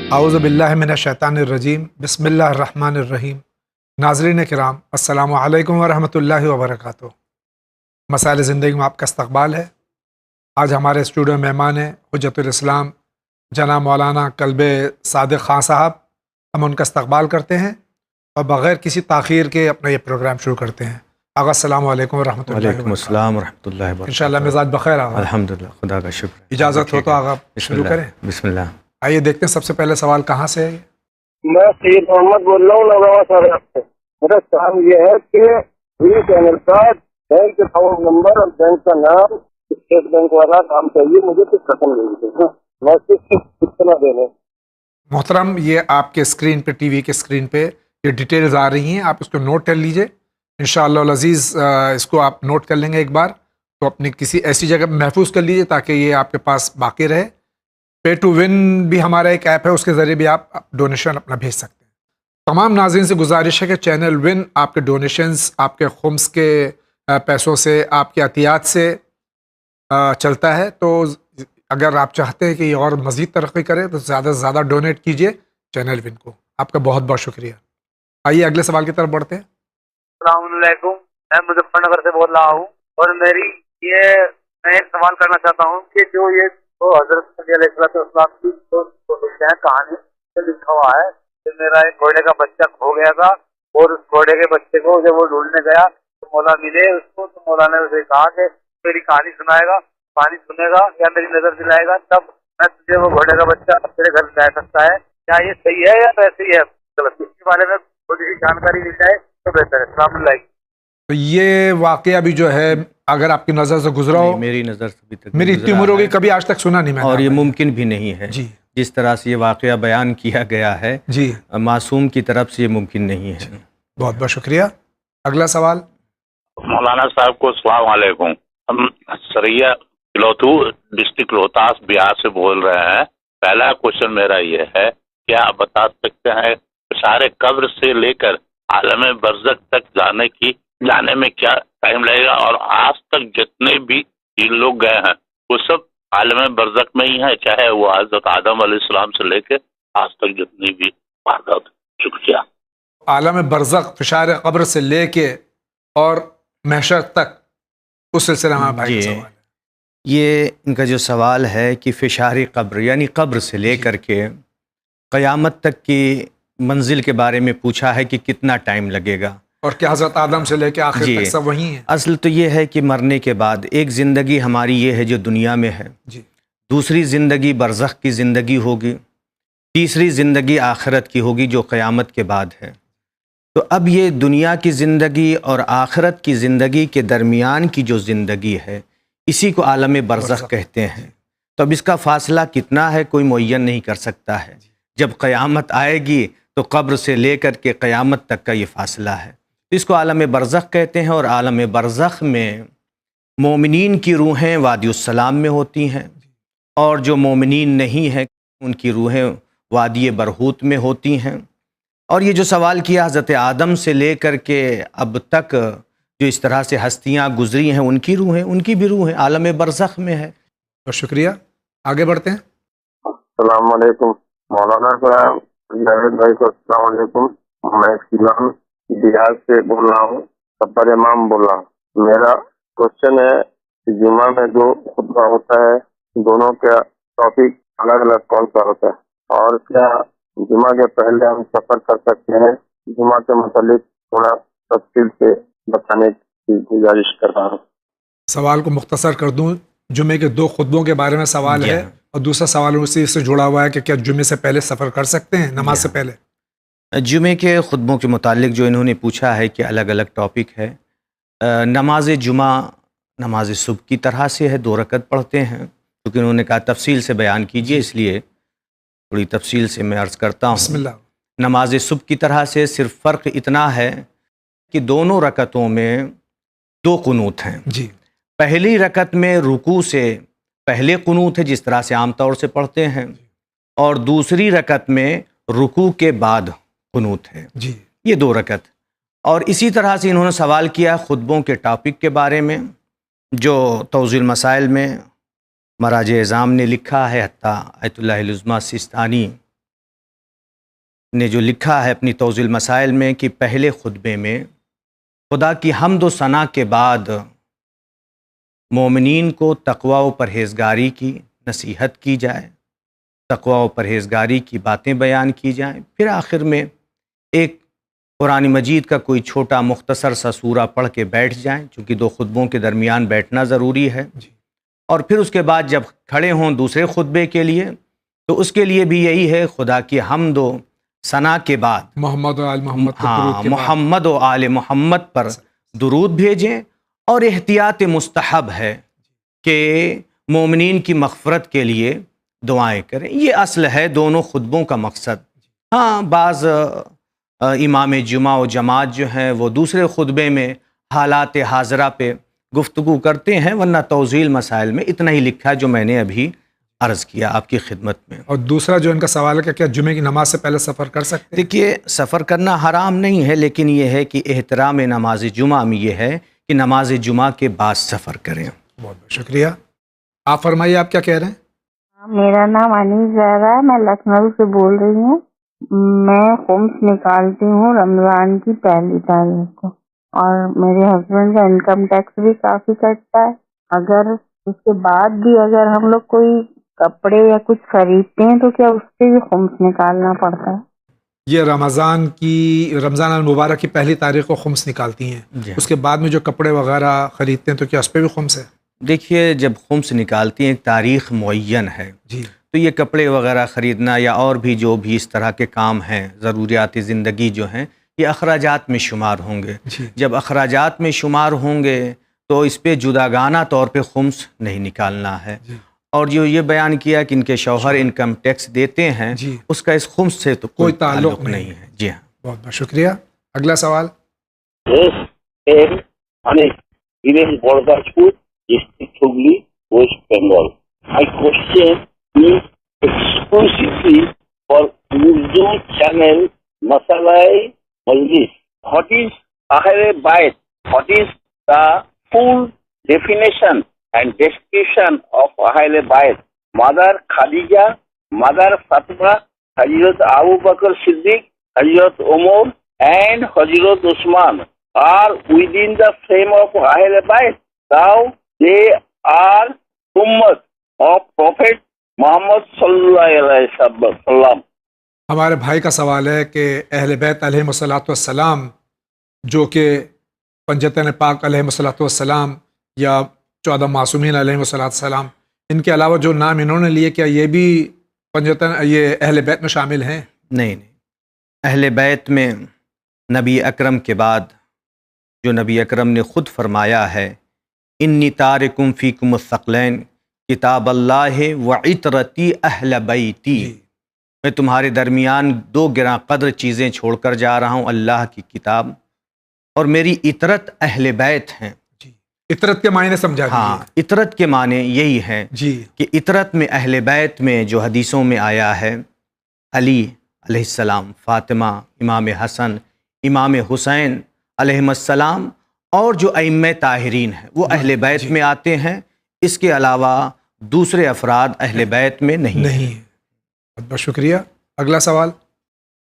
اعوذ باللہ من الشیطان الرجیم بسم اللہ الرحمن الرحیم۔ ناظرین کرام، السلام علیکم ورحمۃ اللہ وبرکاتہ۔ مسائل زندگی میں آپ کا استقبال ہے۔ آج ہمارے اسٹوڈیو مہمان ہیں حجت الاسلام جناب مولانا کلب صادق خان صاحب۔ ہم ان کا استقبال کرتے ہیں اور بغیر کسی تاخیر کے اپنا یہ پروگرام شروع کرتے ہیں۔ آغا السلام علیکم ورحمۃ اللہ وعلیکم السلام ورحمۃ اللہ وبرکاتہ۔ انشاءاللہ مزاج بخیر آغا؟ الحمدللہ، خدا کا شکر۔ اجازت ہو تو آغا شروع کریں؟ بسم اللہ۔ آئیے دیکھتے ہیں سب سے پہلے سوال کہاں سے ہے۔ میں سید محمد بول رہا ہوں نوگاں صاحب سے۔ میرا سوال یہ ہے کہ یہ چینل کا بینک اکاؤنٹ نمبر اور بینک کا نام اسٹیٹ بینک والا کام چاہیے مجھے، کچھ رقم نہیں میں کتنا دینے۔ محترم، یہ آپ کے اسکرین پہ، ٹی وی کے اسکرین پہ یہ ڈیٹیلز آ رہی ہیں، آپ اس کو نوٹ کر لیجئے۔ انشاءاللہ العزیز اس کو آپ نوٹ کر لیں گے ایک بار تو اپنی کسی ایسی جگہ پہ محفوظ کر لیجئے تاکہ یہ آپ کے پاس باقی رہے۔ پے ٹو ون بھی ہمارا ایک ایپ ہے، اس کے ذریعے بھی آپ ڈونیشن اپنا بھیج سکتے ہیں۔ تمام ناظرین سے گزارش ہے کہ چینل ون آپ کے ڈونیشنز، آپ کے خمس کے پیسوں سے، آپ کے عطیات سے چلتا ہے، تو اگر آپ چاہتے ہیں کہ یہ اور مزید ترقی کرے تو زیادہ سے زیادہ ڈونیٹ کیجئے چینل ون کو۔ آپ کا بہت بہت شکریہ۔ آئیے اگلے سوال کی طرف بڑھتے ہیں۔ السلام علیکم، میں مظفر نگر سے بول رہا ہوں اور میں ایک سوال کرنا چاہتا ہوں کہ جو یہ حضرت علیہ السلام کی کہانی میں لکھا ہوا ہے کہ میرا ایک گھوڑے کا بچہ کھو گیا تھا اور اس گھوڑے کے بچے کو جب وہ ڈھونڈنے گیا تو مولا ملے اس کو، تو مولا نے اسے کہا کہ میری کہانی سنائے گا، کہانی سنے گا یا میری نظر دلائے گا تب میں تجھے وہ گھوڑے کا بچہ تیرے گھر لا سکتا ہے۔ کیا یہ صحیح ہے یا ویسے ہی ہے غلط؟ اس کے بارے میں تھوڑی سی جانکاری مل جائے تو بہتر ہے۔ السلام علیکم۔ تو یہ واقعہ بھی جو ہے اگر آپ کی نظر سے گزرا ہو، میری نظر سے بھی تک میری اتنی عمر ہوگی کبھی آج تک سنا نہیں میں نے، اور یہ ممکن بھی نہیں ہے۔ جی جس طرح سے یہ واقعہ بیان کیا گیا ہے جی معصوم کی طرف سے یہ ممکن نہیں ہے۔ بہت بہت شکریہ۔ اگلا سوال۔ مولانا صاحب کو السلام علیکم۔ ہم سریا کلوتھو ڈسٹرکٹ روہتاس بہار سے بول رہے ہیں۔ پہلا کوشچن میرا یہ ہے، کیا آپ بتا سکتے ہیں سارے قبر سے لے کر عالم برزخ تک جانے میں کیا ٹائم لگے گا، اور آج تک جتنے بھی لوگ گئے ہیں وہ سب عالم برزخ میں ہی ہیں، چاہے وہ حضرت آدم علیہ السلام سے لے کے آج تک جتنی بھی واردات۔ شکریہ۔ عالم برزخ، فشار قبر سے لے کے اور محشر تک، اس سلسلے میں بھائی کا سوال ہے۔ یہ ان کا جو سوال ہے کہ فشار قبر یعنی قبر سے لے کر کے قیامت تک کی منزل کے بارے میں پوچھا ہے کہ کتنا ٹائم لگے گا، اور کیا حضرت آدم سے لے کے آخر تک سب وہی ہیں؟ اصل تو یہ ہے کہ مرنے کے بعد ایک زندگی ہماری یہ ہے جو دنیا میں ہے، جی، دوسری زندگی برزخ کی زندگی ہوگی، تیسری زندگی آخرت کی ہوگی جو قیامت کے بعد ہے۔ تو اب یہ دنیا کی زندگی اور آخرت کی زندگی کے درمیان کی جو زندگی ہے اسی کو عالم برزخ کہتے ہیں۔ تو اب اس کا فاصلہ کتنا ہے کوئی معین نہیں کر سکتا ہے۔ جب قیامت آئے گی تو قبر سے لے کر کے قیامت تک کا یہ فاصلہ ہے، اس کو عالم برزخ کہتے ہیں۔ اور عالم برزخ میں مومنین کی روحیں وادی السلام میں ہوتی ہیں، اور جو مومنین نہیں ہیں ان کی روحیں وادی برہوت میں ہوتی ہیں۔ اور یہ جو سوال کیا حضرت آدم سے لے کر کے اب تک جو اس طرح سے ہستیاں گزری ہیں ان کی روحیں، ان کی بھی روحیں عالم برزخ میں ہے۔ بہت شکریہ۔ آگے بڑھتے ہیں۔ السلام علیکم مولانا صاحب، جاوید بھائی کو السلام علیکم۔ میں اسلام بہار سے بول رہا ہوں، سفر امام بول رہا ہوں۔ میرا کوشچن ہے کہ جمعہ میں جو خطبہ ہوتا ہے دونوں کا ٹاپک الگ الگ کون سا ہوتا ہے، اور کیا جمعہ کے پہلے ہم سفر کر سکتے ہیں؟ جمعہ کے متعلق تھوڑا تفصیل سے بتانے کی گزارش کر رہا ہوں۔ سوال کو مختصر کر دوں، جمعے کے 2 خطبوں کے بارے میں سوال ہے، اور دوسرا سوال اسی سے جڑا ہوا ہے کہ کیا جمعے سے پہلے سفر کر سکتے ہیں نماز سے پہلے؟ جمعے کے خطبوں کے متعلق جو انہوں نے پوچھا ہے کہ الگ الگ ٹاپک ہے۔ نماز جمعہ نماز صبح کی طرح سے ہے، 2 رکعت پڑھتے ہیں، کیونکہ انہوں نے کہا تفصیل سے بیان کیجئے، اس لیے تھوڑی تفصیل سے میں عرض کرتا بسم ہوں۔ اللہ۔ نماز صبح کی طرح سے صرف فرق اتنا ہے کہ دونوں رکعتوں میں 2 قنوت ہیں۔ جی، پہلی رکعت میں رکوع سے پہلے قنوت ہے جس طرح سے عام طور سے پڑھتے ہیں، اور دوسری رکعت میں رکوع کے بعد قنوت ہے۔ جی، یہ 2 رکعت۔ اور اسی طرح سے انہوں نے سوال کیا خطبوں کے ٹاپک کے بارے میں، جو توضیح المسائل میں مراجع اعظام نے لکھا ہے، حتیٰ آیت اللہ العظمیٰ سستانی نے جو لکھا ہے اپنی توضیح المسائل میں کہ پہلے خطبے میں خدا کی حمد و ثنا کے بعد مومنین کو تقوی و پرہیزگاری کی نصیحت کی جائے، تقوی و پرہیزگاری کی باتیں بیان کی جائیں، پھر آخر میں ایک قرآن مجید کا کوئی چھوٹا مختصر سا سورہ پڑھ کے بیٹھ جائیں، چونکہ دو خطبوں کے درمیان بیٹھنا ضروری ہے، اور پھر اس کے بعد جب کھڑے ہوں دوسرے خطبے کے لیے تو اس کے لیے بھی یہی ہے خدا کی حمد و ثنا کے بعد محمد و آل محمد پر درود ہاں کے بعد محمد و آل محمد پر درود بھیجیں، اور احتیاط مستحب ہے کہ مومنین کی مغفرت کے لیے دعائیں کریں، یہ اصل ہے دونوں خطبوں کا مقصد۔ ہاں بعض امام جمعہ و جماعت جو ہیں وہ دوسرے خطبے میں حالات حاضرہ پہ گفتگو کرتے ہیں، ورنہ توضیح المسائل میں اتنا ہی لکھا ہے جو میں نے ابھی عرض کیا آپ کی خدمت میں۔ اور دوسرا جو ان کا سوال ہے کہ کیا جمعے کی نماز سے پہلے سفر کر سکتے ہیں؟ دیکھیے سفر کرنا حرام نہیں ہے، لیکن یہ ہے کہ احترام نماز جمعہ میں یہ ہے کہ نماز جمعہ کے بعد سفر کریں۔ بہت بہت شکریہ۔ آپ فرمائیے، آپ کیا کہہ رہے ہیں؟ میرا نام انیس زہرا ہے، میں لکھنؤ سے بول رہی ہوں۔ میں خمس نکالتی ہوں رمضان کی پہلی تاریخ کو، اور میرے ہسبینڈ کا انکم ٹیکس بھی کافی کٹتا ہے۔ اگر اس کے بعد بھی اگر ہم لوگ کوئی کپڑے یا کچھ خریدتے ہیں تو کیا اس سے بھی خمس نکالنا پڑتا ہے؟ یہ رمضان المبارک کی پہلی تاریخ کو خمس نکالتی ہیں، جی اس کے بعد میں جو کپڑے وغیرہ خریدتے ہیں تو کیا اس پہ بھی خمس ہے؟ دیکھیے جب خمس نکالتی ہیں ایک تاریخ معین ہے، جی تو یہ کپڑے وغیرہ خریدنا یا اور بھی جو بھی اس طرح کے کام ہیں ضروریات زندگی جو ہیں یہ اخراجات میں شمار ہوں گے۔ جی جب اخراجات میں شمار ہوں گے تو اس پہ جداگانہ طور پہ خمس نہیں نکالنا ہے، جی اور جو یہ بیان کیا کہ ان کے شوہر انکم ٹیکس دیتے ہیں جی اس کا اس خمس سے تو کوئی تعلق نہیں ہے۔ جی ہاں، بہت بہت شکریہ۔ اگلا سوال۔ village Bordaspur, district Hooghly, West Bengal. My question is exclusively for Urdu channel Masalai Majlis. What is Ahle Bait? What is the full definition and description of Ahle Bait? Mother Khadija, Mother Fatima, Hazrat Abu Bakr Siddiq, Hazrat Umar and Hazrat Usman are within the frame of Ahle Bait. Now they are Ummat of Prophet Muhammad sallallahu alaihi wasallam. ہمارے بھائی کا سوال ہے کہ اہل بیت علیہم الصلاۃ والسلام جو کہ پنجتن پاک علیہم الصلاۃ والسلام یا 14 معصومین علیہم الصلاۃ والسلام، ان کے علاوہ جو نام انہوں نے لیے کیا یہ بھی یہ اہل بیت میں شامل ہیں؟ نہیں، اہل بیت میں نبی اکرم کے بعد جو نبی اکرم نے خود فرمایا ہے انی تارکم فیکم الثقلین کتاب اللہ و عطرتی اہل بیتی، میں تمہارے درمیان دو گراں قدر چیزیں چھوڑ کر جا رہا ہوں، اللہ کی کتاب اور میری عطرت اہل بیت ہیں۔ جی، عطرت کے معنی سمجھا ہاں، عطرت کے معنی یہی ہیں جی کہ عطرت میں اہل بیت میں جو حدیثوں میں آیا ہے علی علیہ السلام، فاطمہ، امام حسن، امام حسین علیہم السلام اور جو ائمہ طاہرین ہیں وہ اہل بیت میں آتے ہیں، اس کے علاوہ دوسرے افراد اہل بیت میں نہیں ہیں۔ بہت بہت شکریہ۔ اگلا سوال۔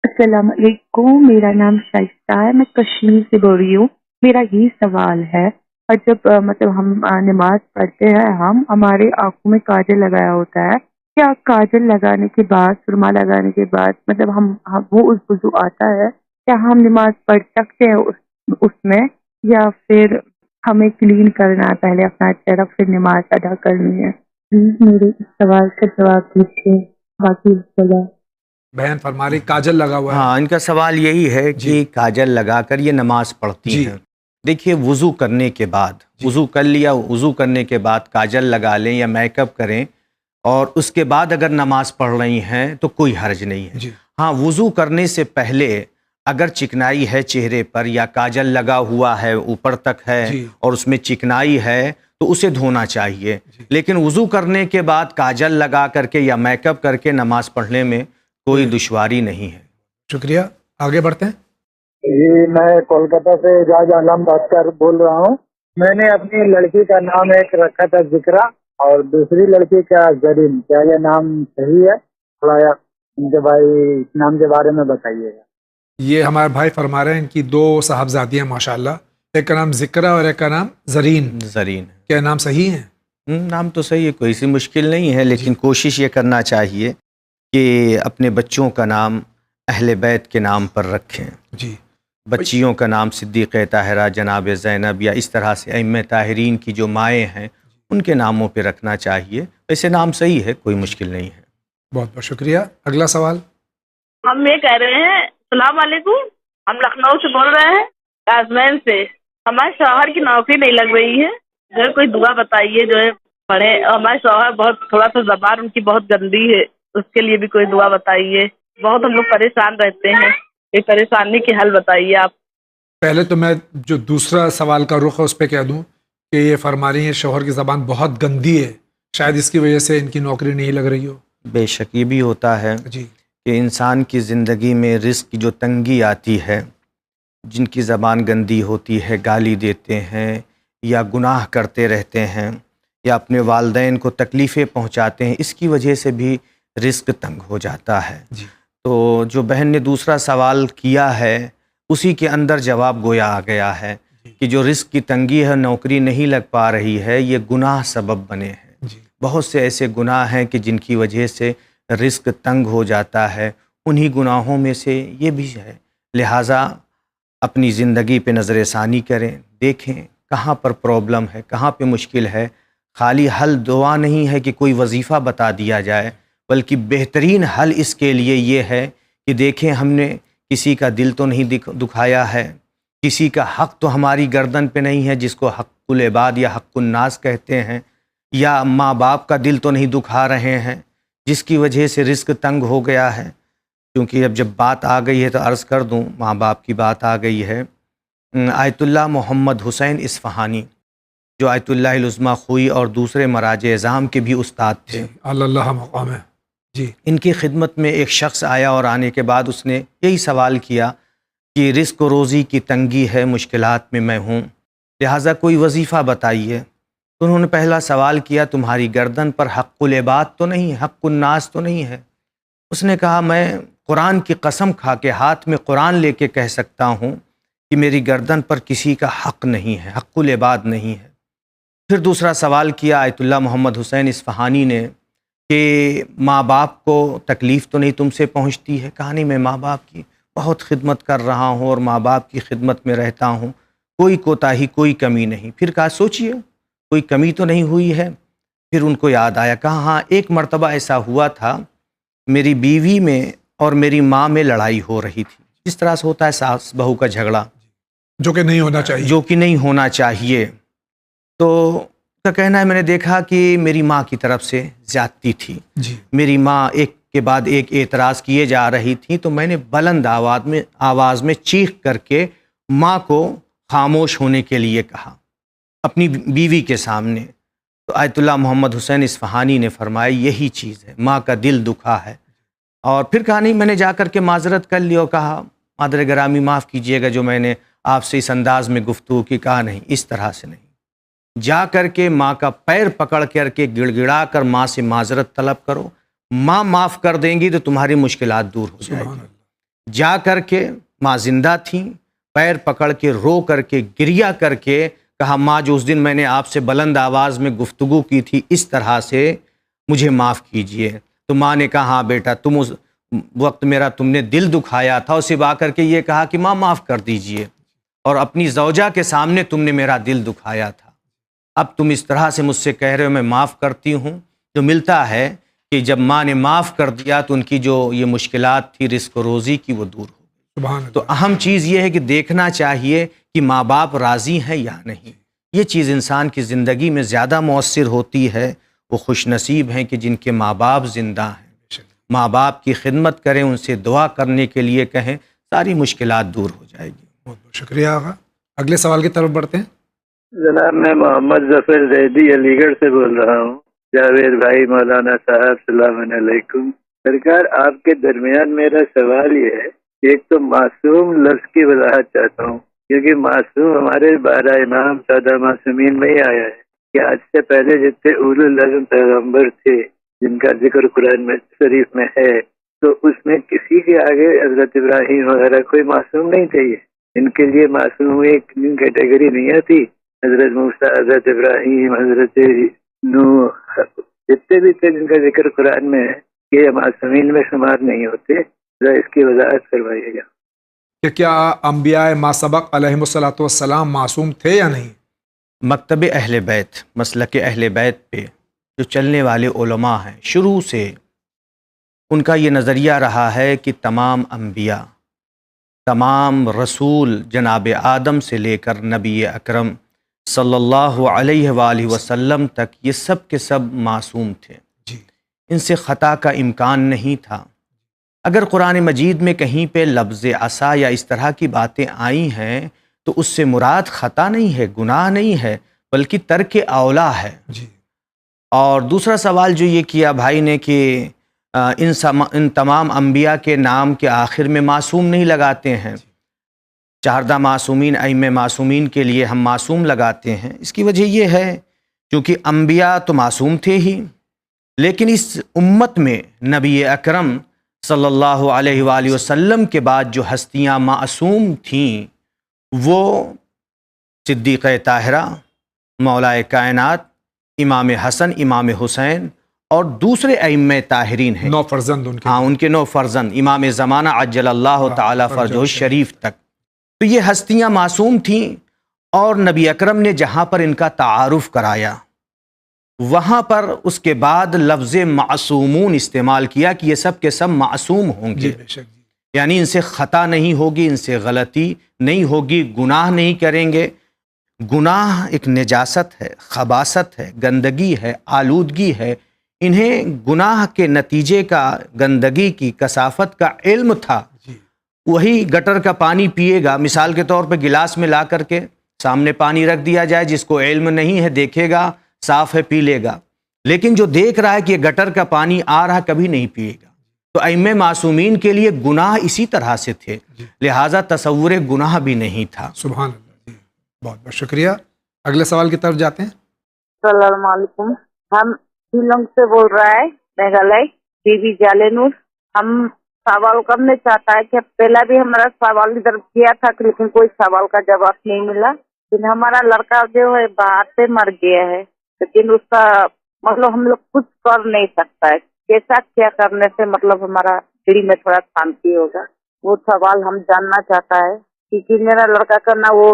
السلام علیکم، میرا نام شائستہ ہے، میں کشمیر سے بول رہی ہوں۔ میرا یہ سوال ہے، اور جب مطلب ہم نماز پڑھتے ہیں ہمارے آنکھوں میں کاجل لگایا ہوتا ہے، کیا کاجل لگانے کے بعد، سرما لگانے کے بعد مطلب ہم وہ اس وضو آتا ہے، کیا ہم نماز پڑھ سکتے ہیں اس میں، یا پھر ہمیں کلین کرنا ہے پہلے اپنا چہرہ پھر نماز ادا کرنی ہے؟ پلیز میرے اس سوال کا جواب دیجیے۔ باقی بہن فرما رہی کاجل لگا ہوا ہے۔ ہاں، ان کا سوال یہی ہے کہ کاجل لگا کر یہ نماز پڑھتی ہیں۔ دیکھیے وضو کرنے کے بعد، وضو کر لیا، وضو کرنے کے بعد کاجل لگا لیں یا میک اپ کریں اور اس کے بعد اگر نماز پڑھ رہی ہیں تو کوئی حرج نہیں ہے۔ ہاں، وضو کرنے سے پہلے اگر چکنائی ہے چہرے پر یا کاجل لگا ہوا ہے اوپر تک ہے اور اس میں چکنائی ہے تو اسے دھونا چاہیے، لیکن وضو کرنے کے بعد کاجل لگا کر کے یا میک اپ کر کے نماز پڑھنے میں کوئی دشواری نہیں ہے۔ شکریہ، آگے بڑھتے ہیں۔ جی، میں کولکاتہ سے اعجاز عالم ڈاکٹر بول رہا ہوں۔ میں نے اپنی لڑکی کا نام ایک رکھا تھا ذکرا اور دوسری لڑکی کا زرین، کیا یہ نام صحیح ہے؟ تھوڑا ان کے بھائی نام کے بارے میں بتائیے گا. یہ ہمارے بھائی فرما رہے ہیں ان کی 2 صاحبزادی ہیں ماشاءاللہ، ایک کا نام ذکرہ اور ایک کا نام زرین. زرین کیا نام صحیح ہیں؟ نام تو صحیح ہے، کوئی سی مشکل نہیں ہے، لیکن کوشش یہ کرنا چاہیے کہ اپنے بچوں کا نام اہل بیت کے نام پر رکھیں. جی. بچیوں کا نام صدیقہ طاہرہ، جناب زینب، یا اس طرح سے ائمہ طاہرین کی جو مائیں ہیں ان کے ناموں پہ رکھنا چاہیے. ویسے نام صحیح ہے، کوئی مشکل نہیں ہے. بہت بہت شکریہ. اگلا سوال. ہم یہ کہہ رہے ہیں السلام علیکم، ہم لکھنؤ سے بول رہے ہیں، کازمین سے. ہمارے شوہر کی نوکری نہیں لگ رہی ہے، جو ہے کوئی دعا بتائیے جو ہے پڑھے. ہمارے شوہر بہت تھوڑا سا زبان ان کی بہت گندی ہے، اس کے لیے بھی کوئی دعا بتائیے. بہت ہم لوگ پریشان رہتے ہیں، یہ پریشانی کے حل بتائیے آپ. پہلے تو میں جو دوسرا سوال کا رخ ہے اس پہ کہہ دوں کہ یہ فرما رہی ہیں شوہر کی زبان بہت گندی ہے، شاید اس کی وجہ سے ان کی نوکری نہیں لگ رہی ہو. بے شک یہ بھی ہوتا ہے جی. کہ انسان کی زندگی میں رزق کی جو تنگی آتی ہے، جن کی زبان گندی ہوتی ہے، گالی دیتے ہیں یا گناہ کرتے رہتے ہیں یا اپنے والدین کو تکلیفیں پہنچاتے ہیں، اس کی وجہ سے بھی رزق تنگ ہو جاتا ہے. جی. تو جو بہن نے دوسرا سوال کیا ہے اسی کے اندر جواب گویا آ گیا ہے کہ جو رزق کی تنگی ہے، نوکری نہیں لگ پا رہی ہے، یہ گناہ سبب بنے ہیں. جی. بہت سے ایسے گناہ ہیں کہ جن کی وجہ سے رزق تنگ ہو جاتا ہے، انہی گناہوں میں سے یہ بھی ہے. لہٰذا اپنی زندگی پہ نظر ثانی کریں، دیکھیں کہاں پر پرابلم ہے، کہاں پہ مشکل ہے. خالی حل دعا نہیں ہے کہ کوئی وظیفہ بتا دیا جائے، بلکہ بہترین حل اس کے لیے یہ ہے کہ دیکھیں ہم نے کسی کا دل تو نہیں دکھایا ہے، کسی کا حق تو ہماری گردن پہ نہیں ہے جس کو حق العباد یا حق الناس کہتے ہیں، یا ماں باپ کا دل تو نہیں دکھا رہے ہیں جس کی وجہ سے رزق تنگ ہو گیا ہے. کیونکہ اب جب بات آ گئی ہے تو عرض کر دوں، ماں باپ کی بات آ گئی ہے. آیت اللہ محمد حسین اصفہانی جو آیت اللہ العظمیٰ خوئی اور دوسرے مراجع اعظام کے بھی استاد تھے، اللہ مقام ہے. جی. ان کی خدمت میں ایک شخص آیا اور آنے کے بعد اس نے یہی سوال کیا کہ رزق و روزی کی تنگی ہے، مشکلات میں میں ہوں، لہٰذا کوئی وظیفہ بتائیے. تو انہوں نے پہلا سوال کیا تمہاری گردن پر حق العباد تو نہیں، حق الناس تو نہیں ہے؟ اس نے کہا میں قرآن کی قسم کھا کے ہاتھ میں قرآن لے کے کہہ سکتا ہوں کہ میری گردن پر کسی کا حق نہیں ہے، حق العباد نہیں ہے. پھر دوسرا سوال کیا آیت اللہ محمد حسین اصفہانی نے کہ ماں باپ کو تکلیف تو نہیں تم سے پہنچتی ہے؟ کہا نہیں، میں ماں باپ کی بہت خدمت کر رہا ہوں اور ماں باپ کی خدمت میں رہتا ہوں، کوئی کوتاہی کوئی کمی نہیں. پھر کہا سوچئے کوئی کمی تو نہیں ہوئی ہے. پھر ان کو یاد آیا، کہا ہاں ایک مرتبہ ایسا ہوا تھا، میری بیوی میں اور میری ماں میں لڑائی ہو رہی تھی، جس طرح سے ہوتا ہے ساس بہو کا جھگڑا، جو کہ نہیں ہونا چاہیے. جو کہ نہیں ہونا چاہیے. تو کا کہنا ہے میں نے دیکھا کہ میری ماں کی طرف سے زیادتی تھی. جی. میری ماں ایک کے بعد ایک اعتراض کیے جا رہی تھی، تو میں نے بلند آواز میں چیخ کر کے ماں کو خاموش ہونے کے لیے کہا اپنی بیوی کے سامنے. تو آیت اللہ محمد حسین اصفہانی نے فرمایا یہی چیز ہے، ماں کا دل دکھا ہے. اور پھر کہا نہیں، میں نے جا کر کے معذرت کر لی اور کہا مادر گرامی معاف کیجیے گا جو میں نے آپ سے اس انداز میں گفتگو کی. کہا نہیں، اس طرح سے نہیں، جا کر کے ماں کا پیر پکڑ کر کے گڑ گڑا کر ماں سے معذرت طلب کرو، ماں معاف کر دیں گی تو تمہاری مشکلات دور ہو جائے گی. جا کر کے ماں زندہ تھیں، پیر پکڑ کے رو کر کے گریہ کر کے کہا ماں جو اس دن میں نے آپ سے بلند آواز میں گفتگو کی تھی اس طرح سے مجھے معاف کیجئے. تو ماں نے کہا ہاں بیٹا تم اس وقت میرا تم نے دل دکھایا تھا. اسے آ کر کے یہ کہا کہ ماں معاف کر دیجئے، اور اپنی زوجہ کے سامنے تم نے میرا دل دکھایا تھا، اب تم اس طرح سے مجھ سے کہہ رہے ہو میں معاف کرتی ہوں. جو ملتا ہے کہ جب ماں نے معاف کر دیا تو ان کی جو یہ مشکلات تھی رزق و روزی کی وہ دور ہو گئی. تو اہم چیز یہ ہے کہ دیکھنا چاہیے کہ ماں باپ راضی ہیں یا نہیں. یہ چیز انسان کی زندگی میں زیادہ مؤثر ہوتی ہے. وہ خوش نصیب ہیں کہ جن کے ماں باپ زندہ ہیں. ماں باپ کی خدمت کریں، ان سے دعا کرنے کے لیے کہیں، ساری مشکلات دور ہو جائے گی. بہت بہت شکریہ آقا. اگلے سوال کی طرف بڑھتے ہیں. جناب میں محمد ظفر زیدی علی گڑھ سے بول رہا ہوں. جاوید بھائی، مولانا صاحب السلام علیکم. سرکار آپ کے درمیان میرا سوال یہ ہے، ایک تو معصوم لفظ کی وضاحت چاہتا ہوں، کیونکہ معصوم ہمارے 12 امام 14 معصومین میں ہی آیا ہے کہ آج سے پہلے جتنے اولو العزم پیغمبر تھے جن کا ذکر قرآن میں شریف میں ہے، تو اس میں کسی کے آگے حضرت ابراہیم وغیرہ کوئی معصوم نہیں تھے. ان کے لیے معصوم ایک کیٹیگری نہیں آتی. حضرت موسیٰ، حضرت ابراہیم، حضرت نوح، جتنے بھی تھے جن کا ذکر قرآن میں ہے، یہ معصومین میں شمار نہیں ہوتے. ذرا اس کی وضاحت کروائیے گا کہ کیا انبیاء ما سبق علیہم الصلاۃ والسلام معصوم تھے یا نہیں؟ مکتب اہل بیت، مسلک اہل بیت پہ جو چلنے والے علماء ہیں، شروع سے ان کا یہ نظریہ رہا ہے کہ تمام انبیاء، تمام رسول جناب آدم سے لے کر نبی اکرم صلی اللہ علیہ وآلہ وسلم تک یہ سب کے سب معصوم تھے. جی. ان سے خطا کا امکان نہیں تھا. اگر قرآن مجید میں کہیں پہ لفظ عصا یا اس طرح کی باتیں آئی ہیں تو اس سے مراد خطا نہیں ہے، گناہ نہیں ہے، بلکہ ترک اولا ہے. جی. اور دوسرا سوال جو یہ کیا بھائی نے کہ ان تمام انبیاء کے نام کے آخر میں معصوم نہیں لگاتے ہیں. چہاردہ معصومین، ائمہ معصومین کے لیے ہم معصوم لگاتے ہیں. اس کی وجہ یہ ہے کیونکہ انبیاء تو معصوم تھے ہی، لیکن اس امت میں نبی اکرم صلی اللہ علیہ وآلہ وسلم کے بعد جو ہستیاں معصوم تھیں وہ صدیقہ طاہرہ، مولائے کائنات، امام حسن، امام حسین اور دوسرے ائمہ طاہرین ہیں. 9 فرزند ان کے. ہاں، ان کے 9 فرزند، امام زمانہ عجل اللہ تعالی فرجہ شریف تک. تو یہ ہستیاں معصوم تھیں، اور نبی اکرم نے جہاں پر ان کا تعارف کرایا وہاں پر اس کے بعد لفظ معصومون استعمال کیا کہ یہ سب کے سب معصوم ہوں گے. بے شک. یعنی ان سے خطا نہیں ہوگی، ان سے غلطی نہیں ہوگی، گناہ نہیں کریں گے. گناہ ایک نجاست ہے، خباثت ہے، گندگی ہے، آلودگی ہے. انہیں گناہ کے نتیجے کا، گندگی کی کثافت کا علم تھا. وہی گٹر کا پانی پیے گا، مثال کے طور پہ گلاس میں لا کر کے سامنے پانی رکھ دیا جائے، جس کو علم نہیں ہے دیکھے گا صاف ہے پی لے گا، لیکن جو دیکھ رہا ہے کہ یہ گٹر کا پانی آ رہا کبھی نہیں پیے گا. تو ائمہ معصومین کے لیے گناہ اسی طرح سے تھے، لہٰذا تصور گناہ بھی نہیں تھا. سبحان اللہ. جی. بہت بہت شکریہ. اگلے سوال کی طرف جاتے ہیں. السلام علیکم. ہم شیلانگ سے بول رہا ہے، میگھالیہ، بی بی جالے نور. ہم سوال کرنے چاہتا ہے کہ پہلا بھی ہمارا سوال ادھر کیا تھا لیکن کوئی سوال کا جواب نہیں ملا. لیکن ہمارا لڑکا جو ہے باہر سے مر گیا ہے، لیکن اس کا مطلب ہم لوگ کچھ کر نہیں سکتا ہے. کیسا کیا کرنے سے مطلب ہمارا دل میں تھوڑا شانتی ہوگا، وہ سوال ہم جاننا چاہتا ہے. کیونکہ میرا لڑکا کا نا وہ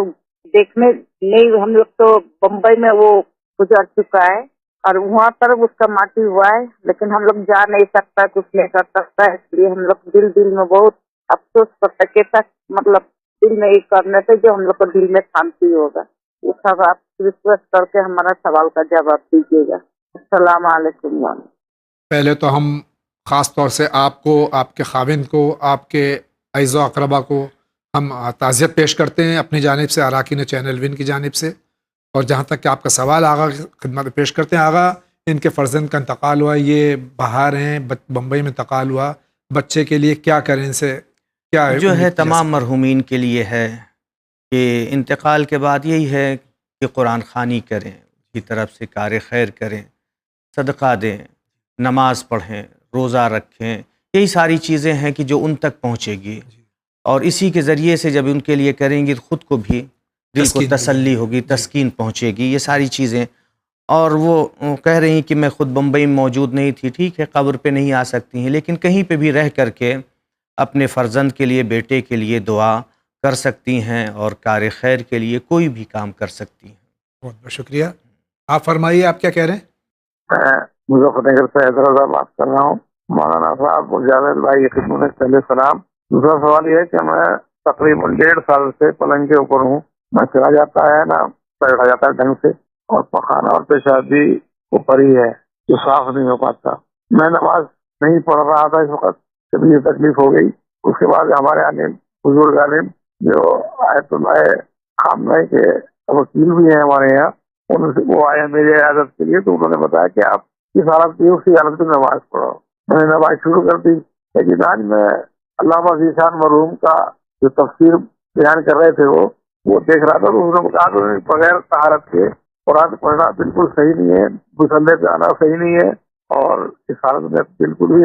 دیکھنے نہیں، ہم لوگ تو بمبئی میں وہ گزر چکا ہے اور وہاں پر اس کا ماٹی ہوا ہے، لیکن ہم لوگ جا نہیں سکتا، کچھ نہیں کر سکتا. اس لیے ہم لوگ دل میں بہت افسوس کرتا ہے. کیسا مطلب دل میں یہ کرنے سے جو ہم لوگ کو دل میں شانتی ہوگا، وہ سب آپ ریکویسٹ کر کے ہمارا سوال کا جواب دیجیے گا. السلام علیکم. پہلے تو ہم خاص طور سے آپ کو، آپ کے خاوند کو، آپ کے اعز و اقربا کو ہم تعزیت پیش کرتے ہیں اپنی جانب سے، اراکین چینل ون کی جانب سے. اور جہاں تک کہ آپ کا سوال آغا کی خدمت میں پیش کرتے ہیں. آغا، ان کے فرزند کا انتقال ہوا، یہ باہر ہیں، بمبئی میں انتقال ہوا، بچے کے لیے کیا کریں؟ ان سے کیا جو ہے تمام مرحومین کے لیے ہے کہ انتقال کے بعد یہی ہے کہ قرآن خوانی کریں، کی طرف سے کار خیر کریں، صدقہ دیں، نماز پڑھیں، روزہ رکھیں. یہی ساری چیزیں ہیں کہ جو ان تک پہنچے گی، اور اسی کے ذریعے سے جب ان کے لیے کریں گی خود کو بھی دل کو تسلی ہوگی، تسکین پہنچے گی. یہ ساری چیزیں. اور وہ کہہ رہی ہیں کہ میں خود بمبئی میں موجود نہیں تھی. ٹھیک ہے، قبر پہ نہیں آ سکتی ہیں، لیکن کہیں پہ بھی رہ کر کے اپنے فرزند کے لیے، بیٹے کے لیے دعا کر سکتی ہیں اور کار خیر کے لیے کوئی بھی کام کر سکتی ہیں. بہت بہت شکریہ. آپ فرمائیے، آپ کیا کہہ رہے ہیں؟ مظفر نگر سے حیدرآباد بات کر رہا ہوں. مولانا صاحب جاوید بھائی کی خدمت میں پہلے سلام. دوسرا سوال یہ ہے کہ میں تقریباً 1.5 سال سے پلنگ کے اوپر ہوں. میں چلا جاتا ہے نا، بیٹھا جاتا ہے ڈھنگ سے، اور پخانا اور پیشاب بھی اوپر ہی ہے، جو صاف نہیں ہو پاتا. میں نماز نہیں پڑھ رہا تھا اس وقت، جب یہ تکلیف ہو گئی. اس کے بعد ہمارے عالم، بزرگ عالم جو آیت اللہ خامنہ کے وکیل بھی ہیں ہمارے یہاں، وہ آئے میری عیادت کے لیے. تو انہوں نے بتایا کہ آپ اس حالت کی، اسی حالت میں نماز پڑھو. میں نے نماز شروع کر دی. لیکن آج میں علامہ ذیشان مرحوم کا جو تفسیر بیان کر رہے تھے وہ دیکھ رہا تھا. تو انہوں نے کہا کہ بغیر طہارت کے قرآن پڑھنا بالکل صحیح نہیں ہے، مسلح پہ آنا صحیح نہیں ہے، اور اس حالت میں بالکل بھی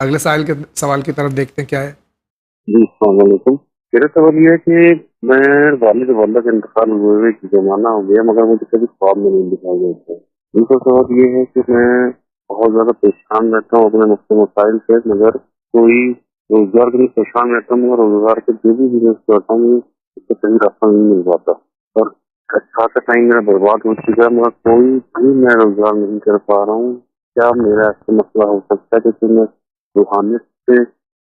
اگلے سوال کی طرف دیکھتے ہیں کیا ہے. جی السلام علیکم. میرا سوال یہ ہے کہ میں والد والدہ کا انتقال ہوئے کی زمانہ ہو گیا مگر مجھے کبھی خواب میں نہیں دکھایا گیا. ان کا سوال یہ ہے کہ میں بہت زیادہ پریشان رہتا ہوں اپنے مسائل سے مگر کوئی روزگار کے لیے پریشان رہتا ہوں مگر روزگار کے جو بھی بزنس کرتا ہوں اس کا صحیح راستہ نہیں مل پاتا اور خاصا ٹائم میرا برباد ہو چکا ہے مگر کوئی بھی میں روزگار نہیں کر پا رہا ہوں. کیا میرا ایسا مسئلہ ہو سکتا ہے کہ میں روحانیت سے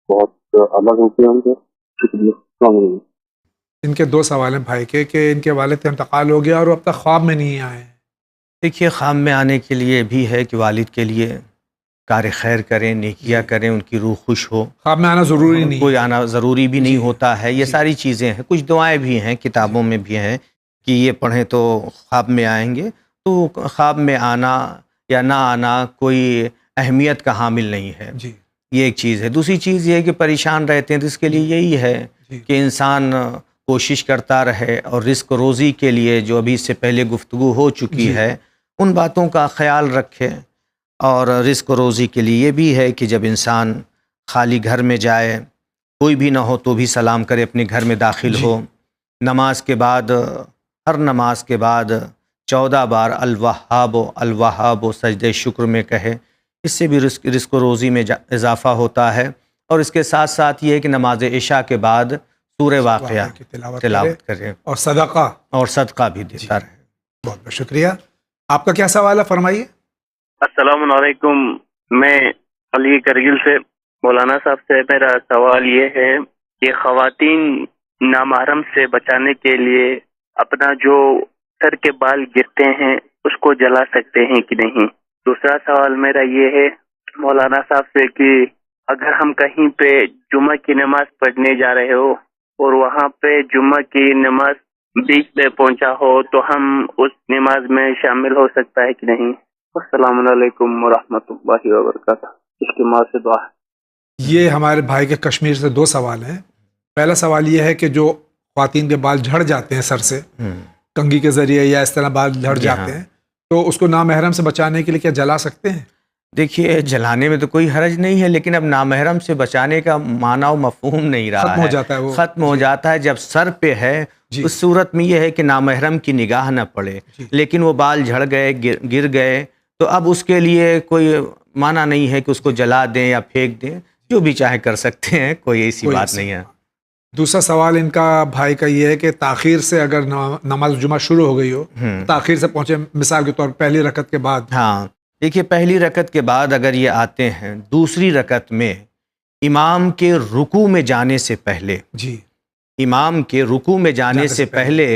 بہت الگ ہو گیا ہوں؟ السلام علیکم. ان کے 2 سوال ہیں بھائی کے کہ ان کے والد کا انتقال ہو گیا اور وہ اب تک خواب میں نہیں آئے. دیکھیے خواب میں آنے کے لیے بھی ہے کہ والد کے لیے کار خیر کریں، نیکیاں کریں، ان کی روح خوش ہو. خواب میں آنا ضروری نہیں، کوئی آنا ضروری بھی نہیں ہوتا ہے. یہ ساری چیزیں ہیں. کچھ دعائیں بھی ہیں کتابوں میں بھی ہیں کہ یہ پڑھیں تو خواب میں آئیں گے. تو خواب میں آنا یا نہ آنا کوئی اہمیت کا حامل نہیں ہے. جی یہ ایک چیز ہے. دوسری چیز یہ ہے کہ پریشان رہتے ہیں تو اس کے لیے یہی ہے کہ انسان کوشش کرتا رہے اور رزق روزی کے لیے جو ابھی اس سے پہلے گفتگو ہو چکی ہے ان باتوں کا خیال رکھے. اور رزق روزی کے لیے یہ بھی ہے کہ جب انسان خالی گھر میں جائے کوئی بھی نہ ہو تو بھی سلام کرے، اپنے گھر میں داخل ہو. نماز کے بعد ہر نماز کے بعد 14 بار الوہاب الوہاب سجدہ شکر میں کہے. اس سے بھی رزق و روزی میں اضافہ ہوتا ہے. اور اس کے ساتھ ساتھ یہ ہے کہ نماز عشاء کے بعد سورہ واقعہ کی تلاوت کرے اور صدقہ بھی دیتا رہے. بہت بہت شکریہ. آپ کا کیا سوال ہے، فرمائیے. السلام علیکم. میں علی کرگل سے مولانا صاحب سے میرا سوال یہ ہے کہ خواتین نامحرم سے بچانے کے لیے اپنا جو سر کے بال گرتے ہیں اس کو جلا سکتے ہیں کہ نہیں. دوسرا سوال میرا یہ ہے مولانا صاحب سے کہ اگر ہم کہیں پہ جمعہ کی نماز پڑھنے جا رہے ہو اور وہاں پہ جمعہ کی نماز بیچ میں پہنچا ہو تو ہم اس نماز میں شامل ہو سکتا ہے کہ نہیں. السلام علیکم ورحمۃ اللہ وبرکاتہ. اس کی ماں سے دعا. یہ ہمارے بھائی کے کشمیر سے 2 سوال ہیں. پہلا سوال یہ ہے کہ جو خواتین کے بال جھڑ جاتے ہیں سر سے کنگھی کے ذریعے یا اس طرح بال جھڑ جاتے ہیں تو اس کو نامحرم سے بچانے کے لیے کیا جلا سکتے ہیں؟ دیکھیے جلانے میں تو کوئی حرج نہیں ہے لیکن اب نامحرم سے بچانے کا معنی و مفہوم نہیں رہا ختم ہو جاتا ہے وہ. ختم ہو جاتا ہے جب سر پہ ہے. اس صورت میں یہ ہے کہ نامحرم کی نگاہ نہ پڑے. لیکن وہ بال جھڑ گئے گر گئے تو اب اس کے لیے کوئی معنی نہیں ہے کہ اس کو جلا دیں یا پھینک دیں. جو بھی چاہے کر سکتے ہیں، کوئی ایسی بات نہیں ہے. دوسرا سوال ان کا بھائی کا یہ ہے کہ تاخیر سے اگر نماز جمعہ شروع ہو گئی ہو تاخیر سے پہنچے، مثال کے طور پر پہلی رکعت کے بعد. ہاں دیکھیے پہلی رکعت کے بعد اگر یہ آتے ہیں دوسری رکعت میں امام کے رکوع میں جانے سے پہلے امام کے رکوع میں جانے سے پہلے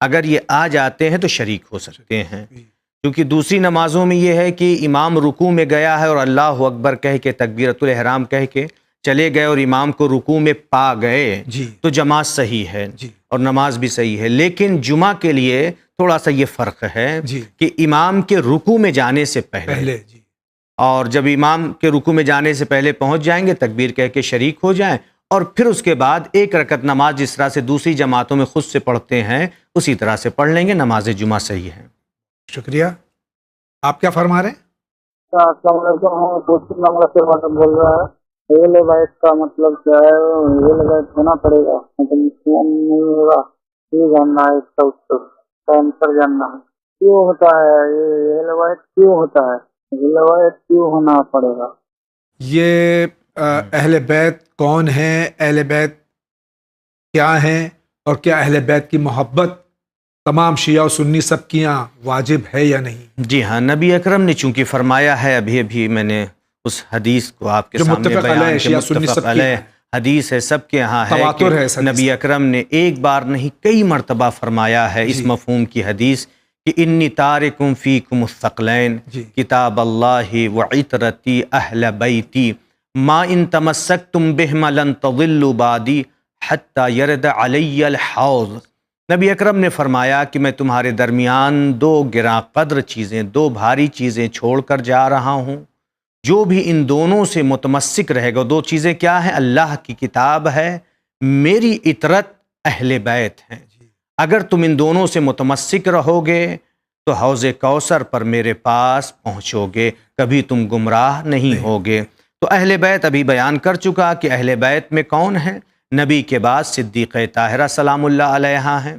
اگر یہ آ جاتے ہیں تو شریک ہو سکتے ہیں. کیونکہ دوسری نمازوں میں یہ ہے کہ امام رکوع میں گیا ہے اور اللہ اکبر کہہ کے تکبیرۃ الاحرام کہہ کے چلے گئے اور امام کو رکوع میں پا گئے تو جماعت صحیح ہے اور نماز بھی صحیح ہے. لیکن جمعہ کے لیے تھوڑا سا یہ فرق ہے کہ امام کے رکوع میں جانے سے پہلے اور جب امام کے رکوع میں جانے سے پہلے پہنچ جائیں گے تکبیر کہہ کے شریک ہو جائیں اور پھر اس کے بعد ایک رکعت نماز جس طرح سے دوسری جماعتوں میں خود سے پڑھتے ہیں اسی طرح سے پڑھ لیں گے. نماز جمعہ صحیح ہے. شکریہ. آپ کیا فرما رہے ہیں؟ السلام علیکم. بول رہا ہے ریل وائٹ کا مطلب کیا ہے؟ ریل وائٹ ہونا پڑے گا نہیں ہوگا یہ جاننا ہے. اس کا آنسر جاننا ہے کیوں ہوتا ہے یہ ریل وائٹ کیوں ہوتا ہے؟ ریل وائٹ کیوں ہونا پڑے گا؟ یہ اہل بیت کون ہیں، اہل بیت کیا ہیں اور کیا اہل بیت کی محبت تمام شیعہ و سنی سب کی یہاں واجب ہے یا نہیں؟ جی ہاں، نبی اکرم نے چونکہ فرمایا ہے، ابھی میں نے اس حدیث کو آپ کے سامنے بیان کہ متفق علیہ حدیث ہے، سب کے ہاں ہے کہ نبی اکرم نے ایک بار نہیں کئی مرتبہ فرمایا ہے اس مفہوم کی حدیث کہ انی تارکم فیکم الثقلین کتاب اللہ وعطرتی اہل بیتی ما ان تمسکتم بہما لن تضلوا بعدی حتی یرد علی الحوض. نبی اکرم نے فرمایا کہ میں تمہارے درمیان 2 گراں قدر چیزیں، 2 بھاری چیزیں چھوڑ کر جا رہا ہوں. جو بھی ان دونوں سے متمسک رہے گا، 2 چیزیں کیا ہیں؟ اللہ کی کتاب ہے، میری اطرت اہل بیت ہیں. اگر تم ان دونوں سے متمسک رہو گے تو حوض کوثر پر میرے پاس پہنچو گے، کبھی تم گمراہ نہیں ہوگے. تو اہل بیت ابھی بیان کر چکا کہ اہل بیت میں کون ہیں. نبی کے بعد صدیقہ طاہرہ سلام اللہ علیہا ہیں،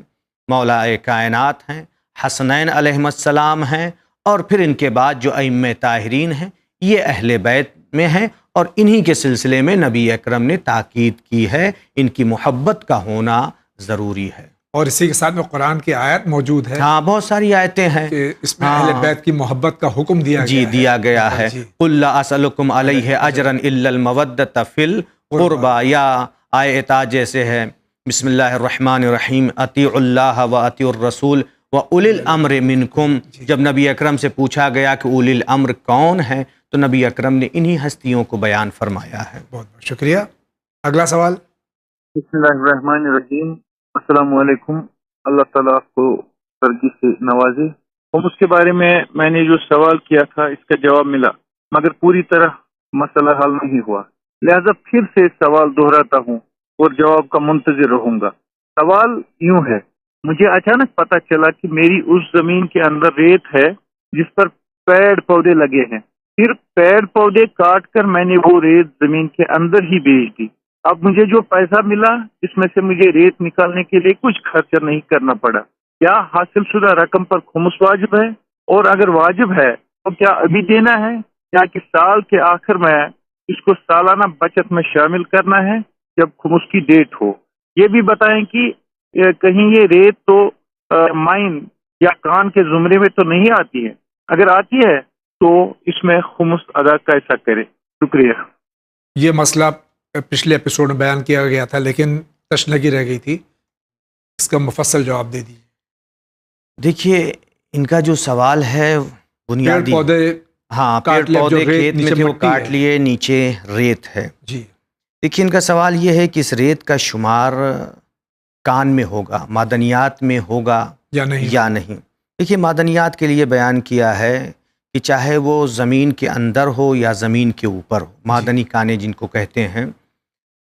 مولا کائنات ہیں، حسنین علیہم السلام ہیں، اور پھر ان کے بعد جو ائمہ طاہرین ہیں یہ اہل بیت میں ہیں، اور انہی کے سلسلے میں نبی اکرم نے تاکید کی ہے، ان کی محبت کا ہونا ضروری ہے. اور اسی کے ساتھ میں قرآن کی آیت موجود ہے. ہاں، بہت ساری آیتیں ہیں کہ اس میں اہل بیت کی محبت کا حکم دیا جی گیا ہے. دیا گیا ہے. قُلْ لَا أَسْأَلُكُمْ عَلَيْهِ أَجْرًا إِلَّا الْمَوَدَّةَ فِي الْقُرْبَى، یا آیے اطاعت جیسے ہے بسم اللہ الرحمن الرحیم اطیعوا اللہ واطیعوا الرسول وَأُولِي الْأَمْرِ مِنْكُمْ. جب نبی اکرم سے پوچھا گیا کہ اولی الامر کون ہیں تو نبی اکرم نے انہی ہستیوں کو بیان فرمایا ہے. بہت بہت شکریہ. اگلا سوال. بسم اللہ الرحمن الرحیم. السلام علیکم. اللہ تعالیٰ آپ کو ترقی سے نوازے. اور اس کے بارے میں نے جو سوال کیا تھا اس کا جواب ملا، مگر پوری طرح مسئلہ حل نہیں ہوا، لہذا پھر سے سوال دہراتا ہوں اور جواب کا منتظر رہوں گا. سوال یوں ہے، مجھے اچانک پتہ چلا کہ میری اس زمین کے اندر ریت ہے جس پر پیڑ پودے لگے ہیں، پھر پیڑ پودے کاٹ کر میں نے وہ ریت زمین کے اندر ہی بیچ دی. اب مجھے جو پیسہ ملا اس میں سے مجھے ریت نکالنے کے لیے کچھ خرچہ نہیں کرنا پڑا. کیا حاصل شدہ رقم پر خمس واجب ہے؟ اور اگر واجب ہے تو کیا ابھی دینا ہے یا کہ سال کے آخر میں اس کو سالانہ بچت میں شامل کرنا ہے جب خمس کی ڈیٹ ہو؟ یہ بھی بتائیں کہ کہیں یہ ریت تو مائن یا کان کے زمرے میں تو نہیں آتی ہے، اگر آتی ہے تو اس میں خمس ادا کیسا کرے؟ شکریہ. یہ مسئلہ پچھلے ایپیسوڈ میں بیان کیا گیا تھا لیکن تشنگی رہ گئی تھی، اس کا مفصل جواب دے دیجیے. دیکھیے ان کا جو سوال ہے بنیادی، پیڑ پودے ہاں پیڑ پودے کھیت میں تھے وہ کاٹ لیے، نیچے ریت ہے. جی دیکھیے ان کا سوال یہ ہے کہ اس ریت کا شمار کان میں ہوگا، معدنیات میں ہوگا یا نہیں. دیکھیے معدنیات کے لیے بیان کیا ہے کہ چاہے وہ زمین کے اندر ہو یا زمین کے اوپر ہو، معدنی کانے جن کو کہتے ہیں،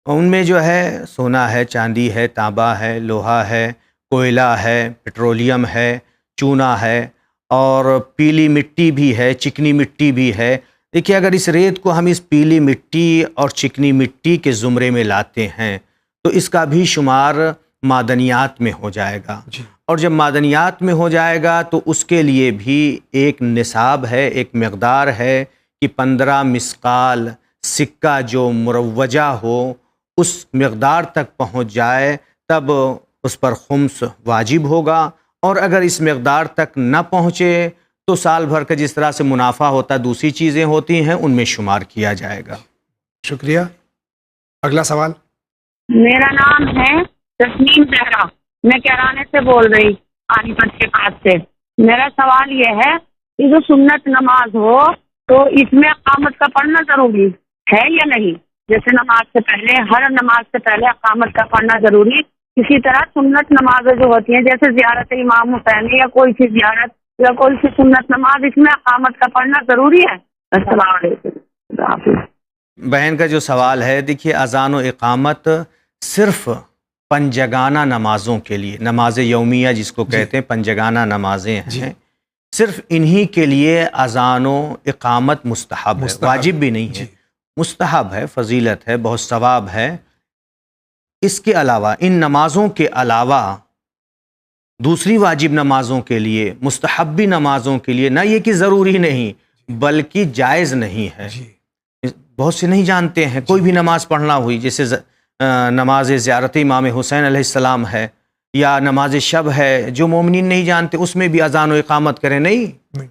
ان میں جو ہے سونا ہے، چاندی ہے، تانبا ہے، لوہا ہے، کوئلہ ہے، پیٹرولیم ہے، چونا ہے، اور پیلی مٹی بھی ہے، چکنی مٹی بھی ہے. دیکھیے اگر اس ریت کو ہم اس پیلی مٹی اور چکنی مٹی کے زمرے میں لاتے ہیں تو اس کا بھی شمار معدنیات میں ہو جائے گا. اور جب معدنیات میں ہو جائے گا تو اس کے لیے بھی ایک نصاب ہے، ایک مقدار ہے کہ 15 مسقال سکہ جو مروجہ ہو اس مقدار تک پہنچ جائے تب اس پر خمس واجب ہوگا، اور اگر اس مقدار تک نہ پہنچے تو سال بھر کا جس طرح سے منافع ہوتا ہے دوسری چیزیں ہوتی ہیں ان میں شمار کیا جائے گا. شکریہ. اگلا سوال. میرا نام ہے تسنیم زہرا، میں کیرانے سے بول رہی، آنی پت کے پاس سے. میرا سوال یہ ہے کہ جو سنت نماز ہو تو اس میں اقامت کا پڑھنا ضروری ہے یا نہیں؟ جیسے نماز سے پہلے، ہر نماز سے پہلے اقامت کا پڑھنا ضروری، اسی طرح سنت نمازیں جو ہوتی ہیں جیسے زیارت امام حسین یا کوئی سی زیارت یا کوئی سی سنت نماز، اس میں اقامت کا پڑھنا ضروری ہے؟ السلام علیکم. بہن کا جو سوال ہے، دیکھیے اذان و اقامت صرف پنجگانہ نمازوں کے لیے، نماز یومیہ جس کو کہتے ہیں پنجگانہ نمازیں ہیں، صرف انہی کے لیے اذان و اقامت مستحب ہے، واجب بھی نہیں ہے، مستحب ہے، فضیلت ہے، بہت ثواب ہے. اس کے علاوہ ان نمازوں کے علاوہ دوسری واجب نمازوں کے لیے، مستحبی نمازوں کے لیے نہ یہ کہ ضروری نہیں بلکہ جائز نہیں ہے. بہت سے نہیں جانتے ہیں، کوئی بھی نماز پڑھنا ہوئی جیسے نماز زیارت امام حسین علیہ السلام ہے یا نماز شب ہے، جو مومنین نہیں جانتے اس میں بھی اذان و اقامت کریں. نہیں،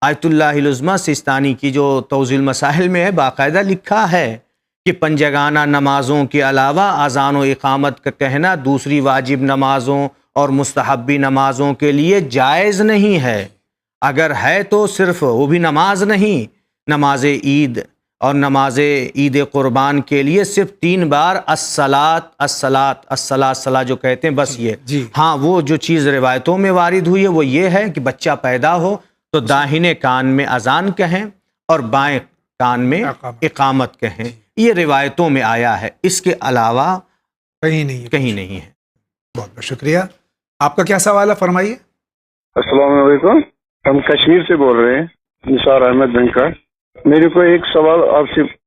آیت اللہ العظمیٰ سیستانی کی جو توضیح المسائل میں ہے باقاعدہ لکھا ہے کہ پنجگانہ نمازوں کے علاوہ اذان و اقامت کا کہنا دوسری واجب نمازوں اور مستحبی نمازوں کے لیے جائز نہیں ہے. اگر ہے تو صرف وہ بھی نماز نہیں، نماز عید اور نماز عید قربان کے لیے صرف 3 بار الصلاۃ الصلاۃ الصلاۃ الصلاۃ جو کہتے ہیں، بس یہ. ہاں وہ جو چیز روایتوں میں وارد ہوئی ہے وہ یہ ہے کہ بچہ پیدا ہو تو داہنے کان میں اذان کہیں اور بائیں کان میں اقامت کہیں، یہ روایتوں میں آیا ہے، اس کے علاوہ کہیں نہیں ہے. بہت بہت شکریہ. آپ کا کیا سوال ہے، فرمائیے. السلام علیکم، ہم کشمیر سے بول رہے ہیں، نثار احمد بن کا. میرے کو ایک سوال آپ سے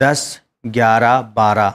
10, 11, 12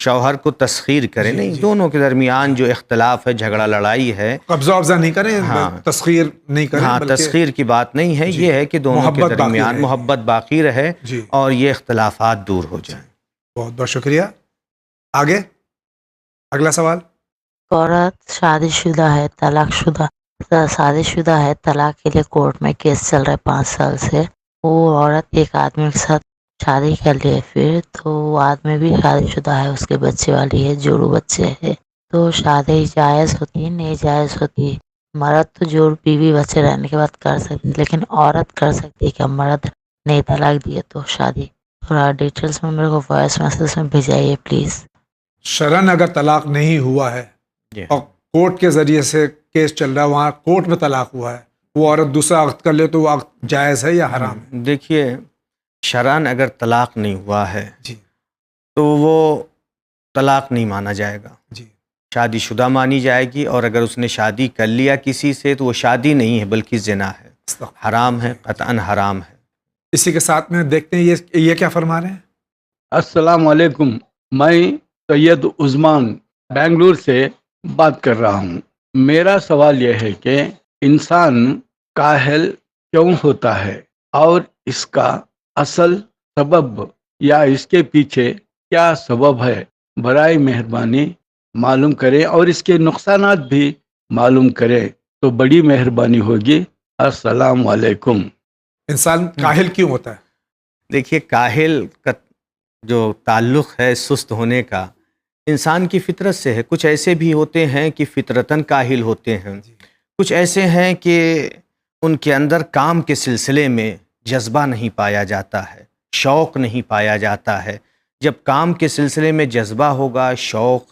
شوہر کو تسخیر کرے نہیں، دونوں کے درمیان جو اختلاف ہے، جھگڑا لڑائی ہے، قبضہ افزا نہیں کریں، تسخیر نہیں کریں، ہاں تسخیر کی بات نہیں ہے، یہ ہے کہ دونوں کے درمیان محبت باقی رہے اور یہ اختلافات دور ہو جائیں۔ بہت بہت شکریہ۔ آگے اگلا سوال۔ عورت شادی شدہ ہے، طلاق شدہ، شادی شدہ ہے، طلاق کے لیے کورٹ میں کیس چل رہا ہے 5 سال سے۔ وہ عورت ایک آدمی کے ساتھ شادی کر لیے، پھر تو وہ آدمی بھی شادی شدہ ہے، اس کے بچے والی ہے، جوڑو بچے ہے، تو شادی جائز ہوتی ہے نہیں جائز ہوتی؟ مرد تو جوڑ بیوی بچے رہنے کے بعد کر سکتی، لیکن عورت کر سکتی ہے کہ مرد نہیں طلاق دیے تو شادی؟ تھوڑا ڈیٹیلس میں میرے کو وائس میسج میں بھیجائیے پلیز۔ شرعاً اگر طلاق نہیں ہوا ہے اور کورٹ کے ذریعے سے کیس چل رہا ہے، وہاں کورٹ میں طلاق ہوا ہے، وہ عورت دوسرا عقد کر لے تو وہ عقد جائز ہے یا حرام ہے؟ دیکھیے شرعاً اگر طلاق نہیں ہوا ہے تو وہ طلاق نہیں مانا جائے گا، شادی شدہ مانی جائے گی، اور اگر اس نے شادی کر لیا کسی سے تو وہ شادی نہیں ہے بلکہ زنا ہے، حرام ہے، قطعاً حرام ہے۔ اسی کے ساتھ میں دیکھتے ہیں یہ کیا فرما رہے ہیں۔ السلام علیکم، میں سید عثمان بنگلور سے بات کر رہا ہوں۔ میرا سوال یہ ہے کہ انسان کاہل کیوں ہوتا ہے اور اس کا اصل سبب یا اس کے پیچھے کیا سبب ہے؟ برائے مہربانی معلوم کریں اور اس کے نقصانات بھی معلوم کریں تو بڑی مہربانی ہوگی۔ السلام علیکم۔ انسان کاہل کیوں ہوتا ہے؟ دیکھیے کاہل کا جو تعلق ہے سست ہونے کا انسان کی فطرت سے ہے۔ کچھ ایسے بھی ہوتے ہیں کہ فطرتاً کاہل ہوتے ہیں، کچھ ایسے ہیں کہ ان کے اندر کام کے سلسلے میں جذبہ نہیں پایا جاتا ہے، شوق نہیں پایا جاتا ہے۔ جب کام کے سلسلے میں جذبہ ہوگا، شوق،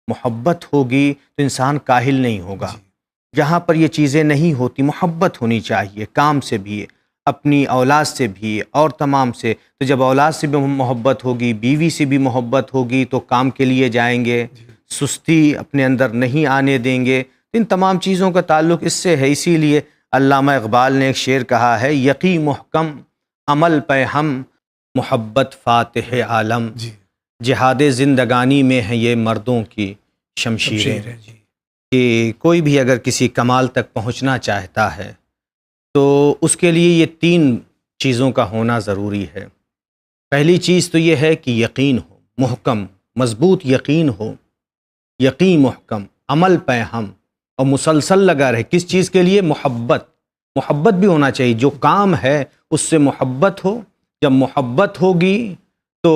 محبت ہوگی تو انسان کاہل نہیں ہوگا۔ جہاں پر یہ چیزیں نہیں ہوتی، محبت ہونی چاہیے، کام سے بھی، اپنی اولاد سے بھی اور تمام سے۔ تو جب اولاد سے بھی محبت ہوگی، بیوی سے بھی محبت ہوگی تو کام کے لیے جائیں گے، سستی اپنے اندر نہیں آنے دیں گے۔ ان تمام چیزوں کا تعلق اس سے ہے۔ اسی لیے علامہ اقبال نے ایک شعر کہا ہے، یقی محکم عمل پہ ہم، محبت فاتح عالم۔ جہاد زندگانی میں ہے یہ مردوں کی شمشیریں، کہ کوئی بھی اگر کسی کمال تک پہنچنا چاہتا ہے تو اس کے لیے یہ 3 چیزوں کا ہونا ضروری ہے۔ پہلی چیز تو یہ ہے کہ یقین ہو، محکم مضبوط یقین ہو، یقین محکم، عمل پہ ہم، اور مسلسل لگا رہے۔ کس چیز کے لیے؟ محبت بھی ہونا چاہیے، جو کام ہے اس سے محبت ہو۔ جب محبت ہوگی تو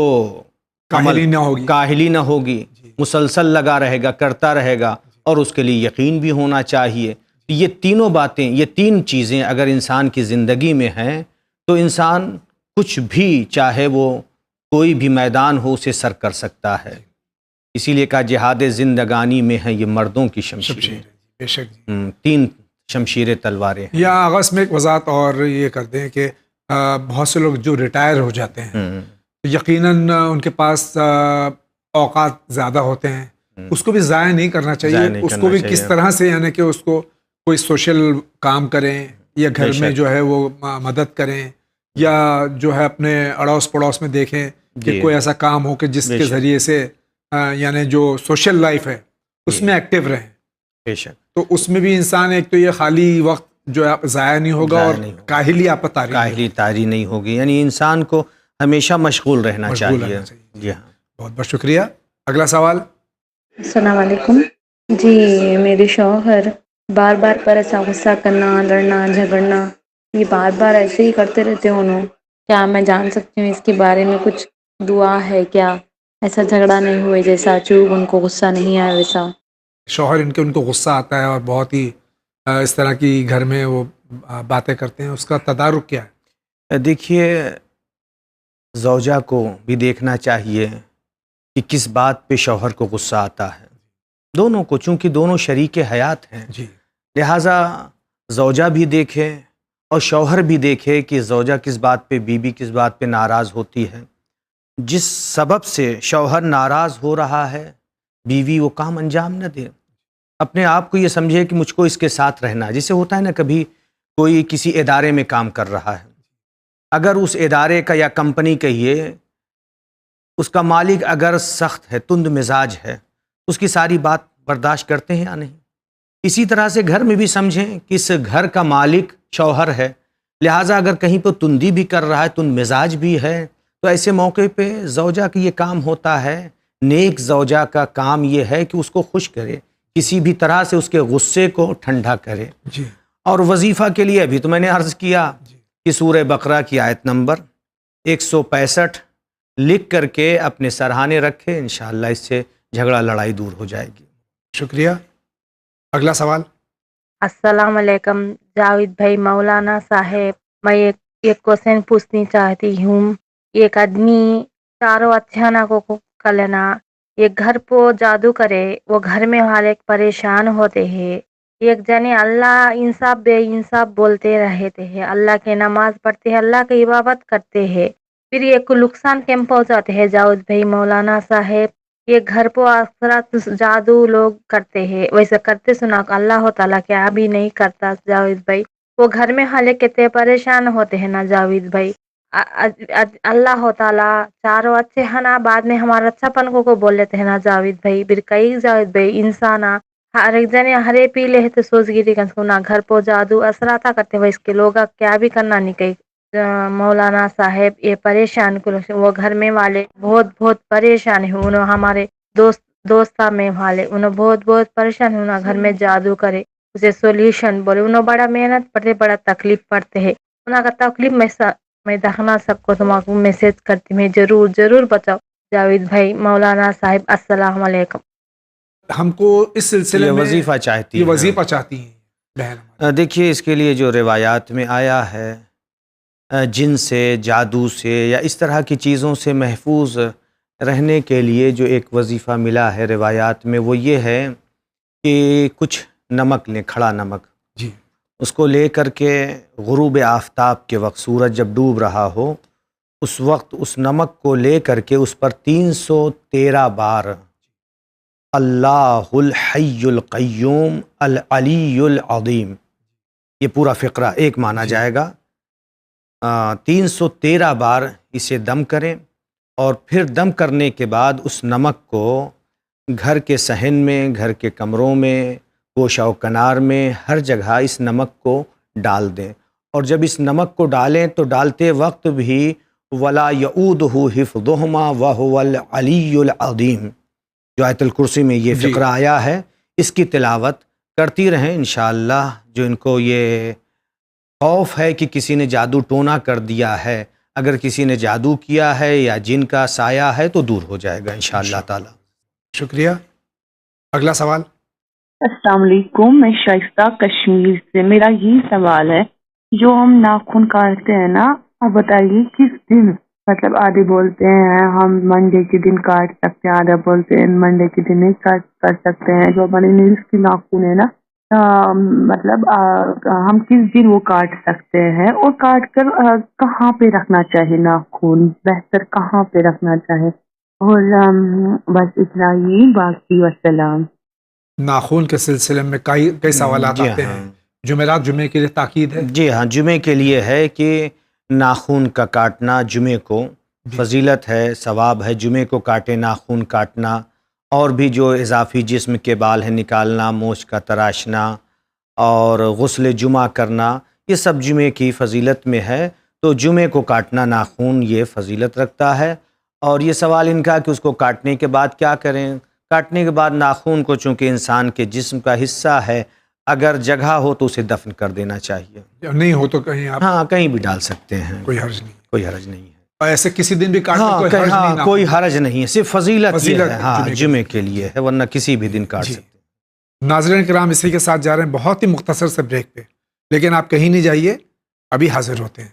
کاہلی نہ ہوگی، مسلسل لگا رہے گا، کرتا رہے گا، اور اس کے لیے یقین بھی ہونا چاہیے۔ یہ تینوں باتیں، یہ 3 چیزیں اگر انسان کی زندگی میں ہیں تو انسان کچھ بھی، چاہے وہ کوئی بھی میدان ہو، اسے سر کر سکتا ہے۔ اسی لیے کہا جہاد زندگانی میں ہے یہ مردوں کی شمشیریں۔ بے شک 3 شمشیر تلواریں ہیں۔ یا آغاز میں ایک وضاحت اور یہ کرتے ہیں کہ بہت سے لوگ جو ریٹائر ہو جاتے ہیں یقیناً ان کے پاس اوقات زیادہ ہوتے ہیں، اس کو بھی ضائع نہیں کرنا چاہیے، اس کو بھی کس طرح سے، یعنی کہ اس کو کوئی سوشل کام کریں یا گھر میں جو ہے وہ مدد کریں، یا جو ہے اپنے اڑوس پڑوس میں دیکھیں کہ کوئی ایسا کام ہو کہ جس کے ذریعے سے یعنی جو سوشل لائف ہے اس میں ایکٹیو رہیں۔ بے شک۔ تو اس میں بھی انسان ایک تو یہ خالی وقت جو ہے ضائع نہیں ہوگا اور کاہلی آپ پر طاری نہیں ہوگی، یعنی انسان کو ہمیشہ مشغول رہنا چاہیے۔ جی ہاں، بہت بہت شکریہ۔ اگلا سوال۔ السلام علیکم جی، میرے شوہر بار بار پر ایسا غصہ کرنا، لڑنا، جھگڑنا، یہ بار بار ایسے ہی کرتے رہتے انہوں، کیا میں جان سکتی ہوں اس کے بارے میں کچھ دعا ہے کیا؟ ایسا جھگڑا نہیں ہوئے جیسا، چوب ان کو غصہ نہیں آیا ویسا۔ شوہر ان کو غصہ آتا ہے اور بہت ہی اس طرح کی گھر میں وہ باتیں کرتے ہیں، اس کا تدارک کیا ہے؟ دیکھیے زوجہ کو بھی دیکھنا چاہیے کہ کس بات پہ شوہر کو غصہ آتا ہے، دونوں کو، چونکہ دونوں شریک حیات ہیں، لہٰذا زوجہ بھی دیکھے اور شوہر بھی دیکھے کہ زوجہ کس بات پہ، بیوی کس بات پہ ناراض ہوتی ہے۔ جس سبب سے شوہر ناراض ہو رہا ہے بیوی وہ کام انجام نہ دے، اپنے آپ کو یہ سمجھے کہ مجھ کو اس کے ساتھ رہنا ہے۔ جیسے ہوتا ہے نا، کبھی کوئی کسی ادارے میں کام کر رہا ہے، اگر اس ادارے کا یا کمپنی کہیے اس کا مالک اگر سخت ہے، تند مزاج ہے، اس کی ساری بات برداشت کرتے ہیں یا نہیں؟ اسی طرح سے گھر میں بھی سمجھیں کہ اس گھر کا مالک شوہر ہے، لہٰذا اگر کہیں پہ تندی بھی کر رہا ہے، تند مزاج بھی ہے، تو ایسے موقع پہ زوجہ کا یہ کام ہوتا ہے، نیک زوجہ کا کام یہ ہے کہ اس کو خوش کرے، کسی بھی طرح سے اس کے غصے کو ٹھنڈا کرے۔ جی اور وظیفہ کے لیے ابھی تو میں نے عرض کیا کہ سورہ بقرہ کی آیت نمبر 165 لکھ کر کے اپنے سرہانے رکھے، انشاءاللہ اس سے جھگڑا لڑائی دور ہو جائے گی۔ شکریہ۔ اگلا سوال۔ السلام علیکم جاوید بھائی، مولانا صاحب، میں ایک کوشچن پوچھنی چاہتی ہوں۔ ایک آدمی چاروں اچھانا کو کر لینا، ایک گھر کو جادو کرے، وہ گھر میں والے پریشان ہوتے ہیں، ایک جنے اللہ انصاف بے انصاف بولتے رہتے ہیں، اللہ کے نماز پڑھتے ہیں، اللہ کی عبادت کرتے ہیں، پھر ایک کو نقصان کیم پہنچاتے ہیں جاوید بھائی مولانا صاحب، یہ گھر پہ اثرات جادو لوگ کرتے ہیں، ویسے کرتے سنا اللہ تعالیٰ کیا بھی نہیں کرتا جاوید بھائی، وہ گھر میں حالے کتنے پریشان ہوتے ہیں نا جاوید بھائی، اللہ تعالیٰ چاروں اچھے ہیں نا، بعد میں ہمارا اچھا پن کو بول لیتے ہیں نا جاوید بھائی، پھر کئی جاوید بھائی انسان ہر ایک جنے ہرے پی لے تو سوچ گیری کنسنا گھر پہ جادو اثراتا کرتے ہوئے اس کے لوگ کیا بھی کرنا نہیں کہیں مولانا صاحب، یہ پریشان کو وہ گھر میں والے بہت پریشان ہیں، انہوں ہمارے دوست میں والے انہوں بہت پریشان ہیں، انہوں گھر میں جادو کرے اسے سولوشن بولے، انہوں بڑا محنت پڑتے، بڑا تکلیف پڑتے ہیں، انہوں کا تکلیف میں دکھنا سب کو تم کو میسج کرتی ہوں، ضرور بچاؤ جاوید بھائی مولانا صاحب۔ السلام علیکم۔ ہم کو اس سلسلے یہ میں وظیفہ چاہتی یہ ہیں۔ وظیفہ چاہتی ہیں بہن۔ دیکھیے اس کے لیے جو روایات میں آیا ہے، جن سے، جادو سے یا اس طرح کی چیزوں سے محفوظ رہنے کے لیے جو ایک وظیفہ ملا ہے روایات میں، وہ یہ ہے کہ کچھ نمک لیں، کھڑا نمک، جی اس کو لے کر کے غروب آفتاب کے وقت سورج جب ڈوب رہا ہو اس وقت اس نمک کو لے کر کے اس پر 313 بار اللہ الحی القیوم العلی العظیم، یہ پورا فقرہ ایک مانا جائے گا، 313 بار اسے دم کریں، اور پھر دم کرنے کے بعد اس نمک کو گھر کے صحن میں، گھر کے کمروں میں، گوشہ و کنار میں، ہر جگہ اس نمک کو ڈال دیں، اور جب اس نمک کو ڈالیں تو ڈالتے وقت بھی ولا یعودہ حفظہما وہو العلی العظیم، جو آیت الکرسی میں یہ فقرہ آیا ہے، اس کی تلاوت کرتی رہیں انشاءاللہ۔ جو ان کو یہ خوف ہے کہ کسی نے جادو ٹونا کر دیا ہے، اگر کسی نے جادو کیا ہے یا جن کا سایہ ہے تو دور ہو جائے گا انشاءاللہ تعالی۔ شکریہ۔ اگلا سوال۔ السلام علیکم، میں شائستہ کشمیر سے، میرا یہ سوال ہے، جو ہم ناخن کاٹتے ہیں نا، آپ بتائیے کس دن، مطلب آدھے بولتے ہیں ہم منڈے کے دن کاٹ سکتے ہیں، آدھا بولتے ہیں منڈے کے دن نہیں کر سکتے ہیں، جو ہمارے نیلس کی ناخن ہے نا، مطلب ہم کس دن وہ کاٹ سکتے ہیں، اور کاٹ کر کہاں پہ رکھنا چاہیے ناخن، بہتر کہاں پہ رکھنا چاہے، اور بس اتنا ہی، باقی وسلام۔ ناخون کے سلسلے میں کئی سوالات آتے ہیں، جمعرات جمعے کے لیے تاکید ہے؟ جی ہاں، جمعے کے لیے ہے کہ ناخون کا کاٹنا جمعے کو فضیلت ہے، ثواب ہے، جمعے کو کاٹے، ناخون کاٹنا، اور بھی جو اضافی جسم کے بال ہیں نکالنا، مونچھ کا تراشنا اور غسل جمعہ کرنا، یہ سب جمعے کی فضیلت میں ہے، تو جمعے کو کاٹنا ناخون یہ فضیلت رکھتا ہے۔ اور یہ سوال ان کا کہ اس کو کاٹنے کے بعد کیا کریں؟ کاٹنے کے بعد ناخون کو چونکہ انسان کے جسم کا حصہ ہے، اگر جگہ ہو تو اسے دفن کر دینا چاہیے، نہیں ہو تو کہیں آپ ہاں کہیں بھی ڈال سکتے ہیں، کوئی حرج نہیں، کوئی حرج نہیں ہے، اور ایسے کسی دن بھی کاٹنا کوئی حرج نہیں، کوئی حرج نہیں ہے، صرف فضیلت یہ ہے، ہاں جمعے جمعے کے لیے ہے، ورنہ کسی بھی دن کاٹ سکتے ہیں۔ ناظرین کرام، اسی کے ساتھ جا رہے ہیں بہت ہی مختصر سے بریک پہ، لیکن آپ کہیں نہیں جائیے، ابھی حاضر ہوتے ہیں۔